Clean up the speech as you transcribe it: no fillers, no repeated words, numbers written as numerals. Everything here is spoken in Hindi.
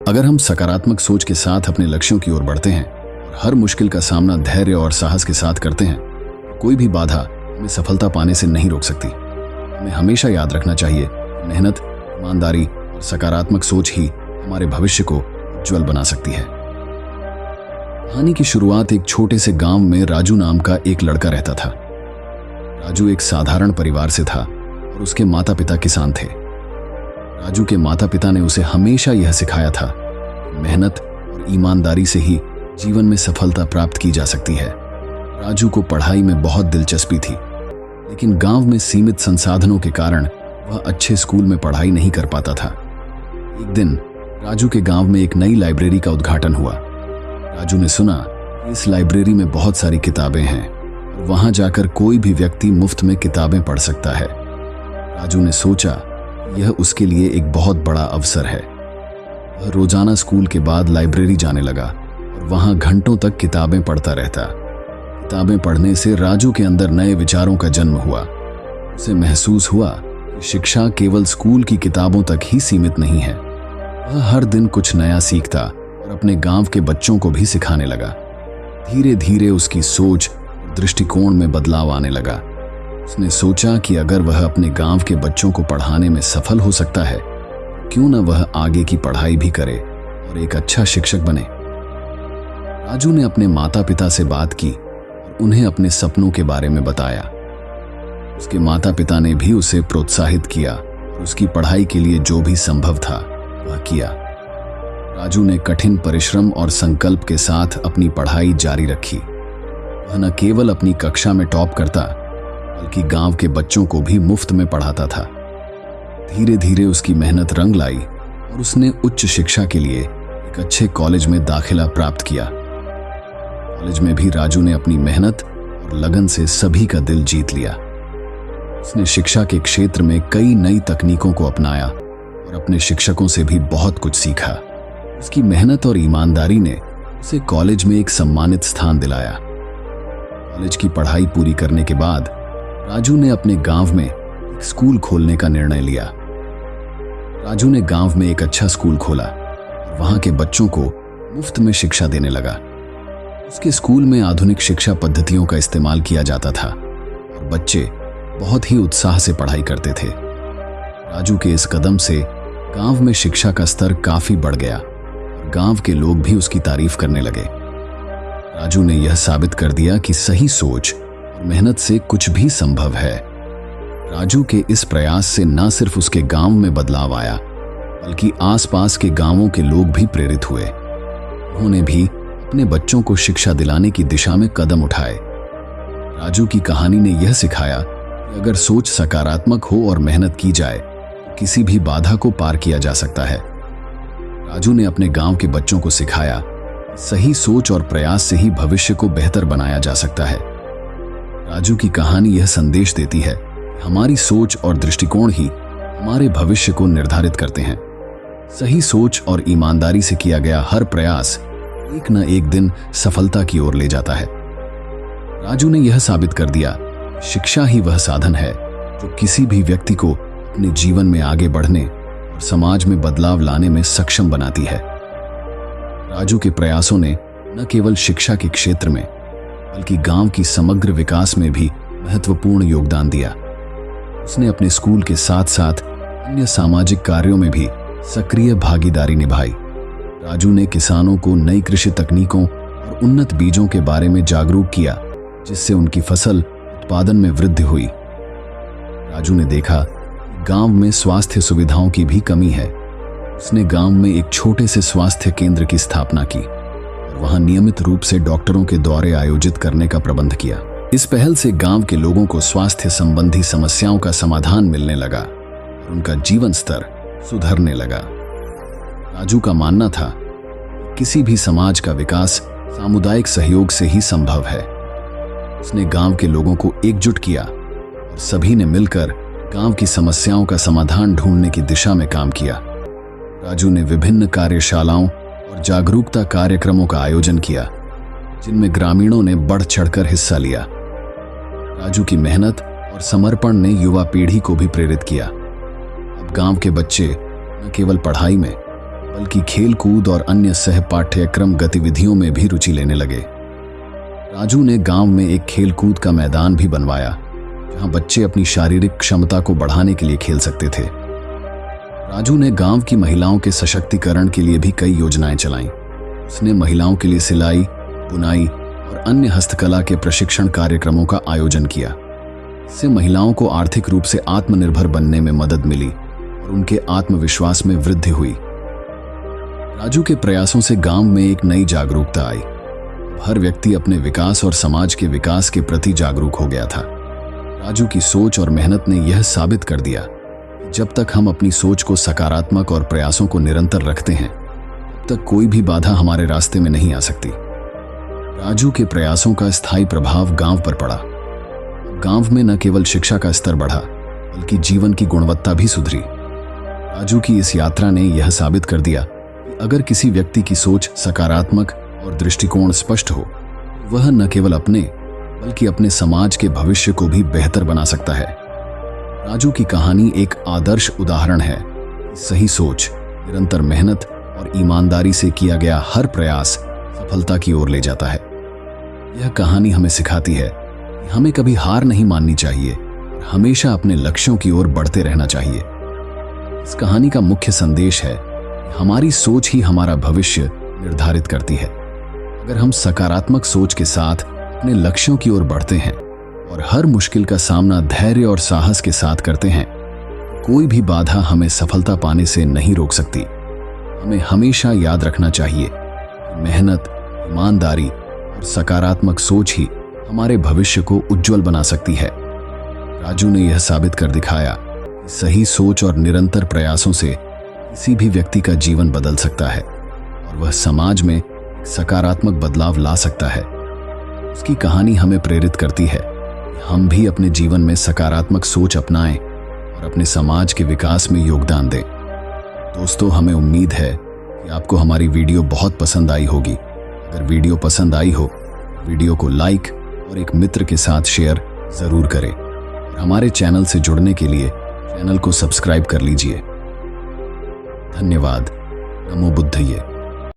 अगर हम सकारात्मक सोच के साथ अपने लक्ष्यों की ओर बढ़ते हैं और हर मुश्किल का सामना धैर्य और साहस के साथ करते हैं, कोई भी बाधा हमें सफलता पाने से नहीं रोक सकती। हमें हमेशा याद रखना चाहिए, मेहनत, ईमानदारी और सकारात्मक सोच ही हमारे भविष्य को उज्जवल बना सकती है। कहानी की शुरुआत एक छोटे से गांव में राजू नाम का एक लड़का रहता था। राजू एक साधारण परिवार से था और उसके माता पिता किसान थे। राजू के माता पिता ने उसे हमेशा यह सिखाया था कि मेहनत और ईमानदारी से ही जीवन में सफलता प्राप्त की जा सकती है। राजू को पढ़ाई में बहुत दिलचस्पी थी, लेकिन गांव में सीमित संसाधनों के कारण वह अच्छे स्कूल में पढ़ाई नहीं कर पाता था। एक दिन राजू के गांव में एक नई लाइब्रेरी का उद्घाटन हुआ। राजू ने सुना कि इस लाइब्रेरी में बहुत सारी किताबें हैं और वहां जाकर कोई भी व्यक्ति मुफ्त में किताबें पढ़ सकता है। राजू ने सोचा यह उसके लिए एक बहुत बड़ा अवसर है। वह रोजाना स्कूल के बाद लाइब्रेरी जाने लगा और वहां घंटों तक किताबें पढ़ता रहता। किताबें पढ़ने से राजू के अंदर नए विचारों का जन्म हुआ। उसे महसूस हुआ कि शिक्षा केवल स्कूल की किताबों तक ही सीमित नहीं है। वह हर दिन कुछ नया सीखता और अपने गांव के बच्चों को भी सिखाने लगा। धीरे धीरे उसकी सोच और दृष्टिकोण में बदलाव आने लगा। उसने सोचा कि अगर वह अपने गांव के बच्चों को पढ़ाने में सफल हो सकता है, क्यों न वह आगे की पढ़ाई भी करे और एक अच्छा शिक्षक बने। राजू ने अपने माता पिता से बात की और उन्हें अपने सपनों के बारे में बताया। उसके माता पिता ने भी उसे प्रोत्साहित किया और उसकी पढ़ाई के लिए जो भी संभव था वह किया। राजू ने कठिन परिश्रम और संकल्प के साथ अपनी पढ़ाई जारी रखी। वह न केवल अपनी कक्षा में टॉप करता, बल्कि गांव के बच्चों को भी मुफ्त में पढ़ाता था। धीरे धीरे उसकी मेहनत रंग लाई और उसने उच्च शिक्षा के लिए एक अच्छे कॉलेज में दाखिला प्राप्त किया। कॉलेज में भी राजू ने अपनी मेहनत और लगन से सभी का दिल जीत लिया। उसने शिक्षा के क्षेत्र में कई नई तकनीकों को अपनाया और अपने शिक्षकों से भी बहुत कुछ सीखा। उसकी मेहनत और ईमानदारी ने उसे कॉलेज में एक सम्मानित स्थान दिलाया। कॉलेज की पढ़ाई पूरी करने के बाद राजू ने अपने गांव में एक स्कूल खोलने का निर्णय लिया। राजू ने गांव में एक अच्छा स्कूल खोला और वहां के बच्चों को मुफ्त में शिक्षा देने लगा। उसके स्कूल में आधुनिक शिक्षा पद्धतियों का इस्तेमाल किया जाता था और बच्चे बहुत ही उत्साह से पढ़ाई करते थे। राजू के इस कदम से गांव में शिक्षा का स्तर काफी बढ़ गया और गांव के लोग भी उसकी तारीफ करने लगे। राजू ने यह साबित कर दिया कि सही सोच और मेहनत से कुछ भी संभव है। राजू के इस प्रयास से न सिर्फ उसके गांव में बदलाव आया, बल्कि आसपास के गांवों के लोग भी प्रेरित हुए। उन्होंने भी अपने बच्चों को शिक्षा दिलाने की दिशा में कदम उठाए। राजू की कहानी ने यह सिखाया कि अगर सोच सकारात्मक हो और मेहनत की जाए तो किसी भी बाधा को पार किया जा सकता है। राजू ने अपने गांव के बच्चों को सिखाया सही सोच और प्रयास से ही भविष्य को बेहतर बनाया जा सकता है। राजू की कहानी यह संदेश देती है कि हमारी सोच और दृष्टिकोण ही हमारे भविष्य को निर्धारित करते हैं। सही सोच और ईमानदारी से किया गया हर प्रयास एक न एक दिन सफलता की ओर ले जाता है। राजू ने यह साबित कर दिया शिक्षा ही वह साधन है जो किसी भी व्यक्ति को अपने जीवन में आगे बढ़ने और समाज में बदलाव लाने में सक्षम बनाती है। राजू के प्रयासों ने न केवल शिक्षा के क्षेत्र में बल्कि गांव की समग्र विकास में भी महत्वपूर्ण योगदान दिया। उसने अपने स्कूल के साथ साथ अन्य सामाजिक कार्यों में भी सक्रिय भागीदारी निभाई। राजू ने किसानों को नई कृषि तकनीकों और उन्नत बीजों के बारे में जागरूक किया, जिससे उनकी फसल उत्पादन में वृद्धि हुई। राजू ने देखा कि गांव में स्वास्थ्य सुविधाओं की भी कमी है। उसने गांव में एक छोटे से स्वास्थ्य केंद्र की स्थापना की और वहां नियमित रूप से डॉक्टरों के दौरे आयोजित करने का प्रबंध किया। इस पहल से गांव के लोगों को स्वास्थ्य संबंधी समस्याओं का समाधान मिलने लगा और उनका जीवन स्तर सुधरने लगा। राजू का मानना था किसी भी समाज का विकास सामुदायिक सहयोग से ही संभव है। उसने गांव के लोगों को एकजुट किया और सभी ने मिलकर गांव की समस्याओं का समाधान ढूंढने की दिशा में काम किया। राजू ने विभिन्न कार्यशालाओं और जागरूकता कार्यक्रमों का आयोजन किया, जिनमें ग्रामीणों ने बढ़ चढ़कर हिस्सा लिया। राजू की मेहनत और समर्पण ने युवा पीढ़ी को भी प्रेरित किया। अब गांव के बच्चे न केवल पढ़ाई में बल्कि खेल कूद और अन्य सह पाठ्यक्रम गतिविधियों में भी रुचि लेने लगे। राजू ने गांव में एक खेल कूद का मैदान भी बनवाया, जहां बच्चे अपनी शारीरिक क्षमता को बढ़ाने के लिए खेल सकते थे। राजू ने गांव की महिलाओं के सशक्तिकरण के लिए भी कई योजनाएं चलाईं। उसने महिलाओं के लिए सिलाई, बुनाई और अन्य हस्तकला के प्रशिक्षण कार्यक्रमों का आयोजन किया। इससे महिलाओं को आर्थिक रूप से आत्मनिर्भर बनने में मदद मिली और उनके आत्मविश्वास में वृद्धि हुई। राजू के प्रयासों से गांव में एक नई जागरूकता आई। हर व्यक्ति अपने विकास और समाज के विकास के प्रति जागरूक हो गया था। राजू की सोच और मेहनत ने यह साबित कर दिया कि जब तक हम अपनी सोच को सकारात्मक और प्रयासों को निरंतर रखते हैं, तब तक कोई भी बाधा हमारे रास्ते में नहीं आ सकती। राजू के प्रयासों का स्थायी प्रभाव गांव पर पड़ा। गांव में न केवल शिक्षा का स्तर बढ़ा, बल्कि जीवन की गुणवत्ता भी सुधरी। राजू की इस यात्रा ने यह साबित कर दिया कि अगर किसी व्यक्ति की सोच सकारात्मक और दृष्टिकोण स्पष्ट हो, वह न केवल अपने बल्कि अपने समाज के भविष्य को भी बेहतर बना सकता है। राजू की कहानी एक आदर्श उदाहरण है। सही सोच, निरंतर मेहनत और ईमानदारी से किया गया हर प्रयास सफलता की ओर ले जाता है। यह कहानी हमें सिखाती है कि हमें कभी हार नहीं माननी चाहिए और हमेशा अपने लक्ष्यों की ओर बढ़ते रहना चाहिए। इस कहानी का मुख्य संदेश है कि हमारी सोच ही हमारा भविष्य निर्धारित करती है। अगर हम सकारात्मक सोच के साथ अपने लक्ष्यों की ओर बढ़ते हैं और हर मुश्किल का सामना धैर्य और साहस के साथ करते हैं, कोई भी बाधा हमें सफलता पाने से नहीं रोक सकती। हमें हमेशा याद रखना चाहिए, मेहनत, ईमानदारी और सकारात्मक सोच ही हमारे भविष्य को उज्जवल बना सकती है। राजू ने यह साबित कर दिखाया कि सही सोच और निरंतर प्रयासों से किसी भी व्यक्ति का जीवन बदल सकता है और वह समाज में सकारात्मक बदलाव ला सकता है। उसकी कहानी हमें प्रेरित करती है कि हम भी अपने जीवन में सकारात्मक सोच अपनाएं और अपने समाज के विकास में योगदान दें। दोस्तों, हमें उम्मीद है कि आपको हमारी वीडियो बहुत पसंद आई होगी। अगर वीडियो पसंद आई हो, वीडियो को लाइक और एक मित्र के साथ शेयर जरूर करें और हमारे चैनल से जुड़ने के लिए चैनल को सब्सक्राइब कर लीजिए। धन्यवाद। नमो बुद्धये।